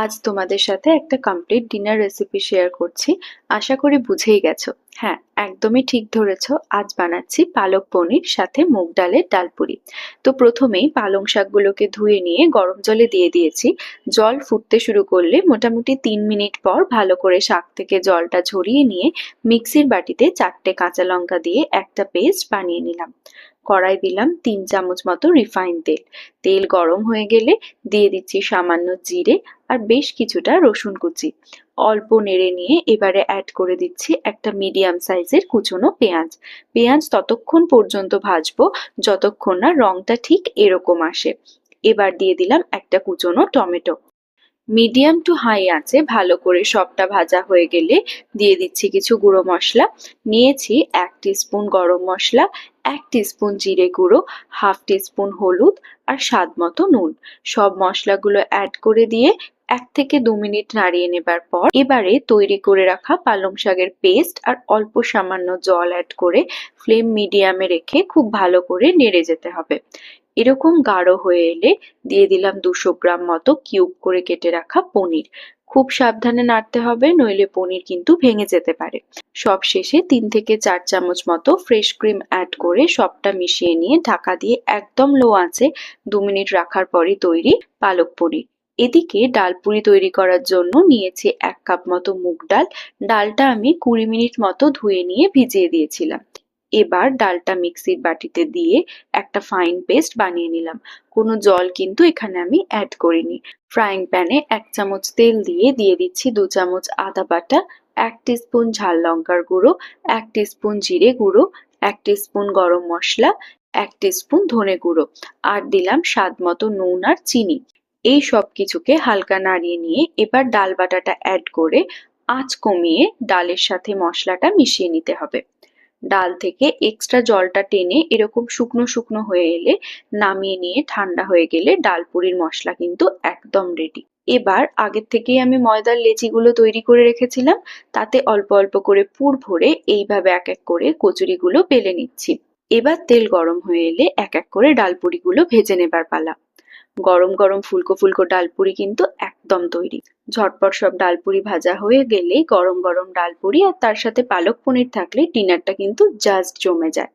আজ তোমাদের সাথে একটা কমপ্লিট ডিনার রেসিপি শেয়ার করছি। আশা করি বুঝেই গেছো। হ্যাঁ, একদমই ঠিক ধরেছো। আজ বানাচ্ছি পালক পনির সাথে মুগ ডালের ডালপুরি। তো প্রথমেই পালং শাকগুলোকে ধুয়ে নিয়ে গরম জলে দিয়ে দিয়েছি। জল ফুটতে শুরু করলে মোটামুটি 3 মিনিট পর ভালো করে শাক থেকে জলটা ঝরিয়ে নিয়ে মিক্সির বাটিতে 4টে কাঁচা লঙ্কা দিয়ে একটা পেস্ট বানিয়ে নিলাম। কড়াই দিলাম 3 চামচ মতো রিফাইন তেল। তেল গরম হয়ে গেলে দিয়ে দিচ্ছি সামান্য জিরে আর বেশ কিছুটা রসুন কুচি। অল্প নেড়ে নিয়ে এবারে অ্যাড করে দিচ্ছি একটা মিডিয়াম সাইজের কুচনো পেঁয়াজ। পেঁয়াজ ততক্ষণ পর্যন্ত ভাজবো যতক্ষণ না রংটা ঠিক এরকম আসে। এবার দিয়ে দিলাম একটা কুচনো টমেটো। মিডিয়াম টু হাই আঁচে ভালো করে সবটা ভাজা হয়ে গেলে দিয়ে দিচ্ছি কিছু গুঁড়ো মশলা। নিয়েছি 1 টিস্পুন গরম মশলা, 1 টিস্পুন জিরে গুঁড়ো, হাফ টিস্পুন হলুদ আর স্বাদ মতো নুন। সব মশলাগুলো অ্যাড করে দিয়ে 1 থেকে 2 মিনিট নাড়িয়ে নেবার পর এবারে তৈরি করে রাখা পালং শাকের পেস্ট আর অল্প সামান্য জল অ্যাড করে ফ্লেম মিডিয়ামে রেখে খুব ভালো করে নেড়ে যেতে হবে। এরকম গাঢ় হয়ে এলে দিয়ে দিলাম 200 গ্রাম মতো কিউব করে কেটে রাখা পনির। খুব সাবধানে নাড়তে হবে, নইলে পনির কিন্তু ভেঙে যেতে পারে। সব শেষে 3 থেকে 4 চামচ মতো ফ্রেশ ক্রিম অ্যাড করে সবটা মিশিয়ে নিয়ে ঢাকা দিয়ে একদম লো আঁচে 2 মিনিট রাখার পরই তৈরি পালক পনির। এদিকে ডালপুরি তৈরি করার জন্য নিয়েছি 1 কাপ মতো মুগ ডাল। ডালটা আমি 20 মিনিট মতো ধুয়ে নিয়ে ভিজিয়ে দিয়েছিলাম। এবার ডালটা মিক্সির বাটিতে দিয়ে একটা ফাইন পেস্ট বানিয়ে নিলাম। কোনো জল কিন্তু এখানে আমি অ্যাড করিনি। ফ্রাইং প্যানে 1 চামচ তেল দিয়ে দিচ্ছি 2 চামচ আদা বাটা, 1 টিস্পুন ঝাল লঙ্কার গুঁড়ো, 1 টিস্পুন জিরে গুঁড়ো, 1 টিস্পুন গরম মশলা, 1 টিস্পুন ধনে গুঁড়ো আর দিলাম স্বাদ মতো নুন আর চিনি। এই সব কিছুকে হালকা নাড়িয়ে নিয়ে এবার ডাল বাটাটা অ্যাড করে আঁচ কমিয়ে ডালের সাথে মশলাটা মিশিয়ে নিতে হবে। ডাল থেকে এক্সট্রা জলটা টেনে এরকম শুকনো শুকনো হয়ে এলে নামিয়ে নিয়ে ঠান্ডা হয়ে গেলে ডালপুরির মশলা কিন্তু একদম রেডি। এবার আগের থেকেই আমি ময়দার লেচিগুলো তৈরি করে রেখেছিলাম, তাতে অল্প অল্প করে পুর ভরে এইভাবে এক এক করে কচুরিগুলো বেলে নিচ্ছি। এবার তেল গরম হয়ে এলে এক এক করে ডালপুরিগুলো ভেজে নেবার পালা। গরম গরম ফুলকো ফুলকো ডালপুরি কিন্তু একদম তৈরি। ঝটপট সব ডালপুরি ভাজা হয়ে গেলে গরম গরম ডালপুরি আর তার সাথে পালক পনির থাকলে ডিনারটা কিন্তু জাস্ট জমে যায়।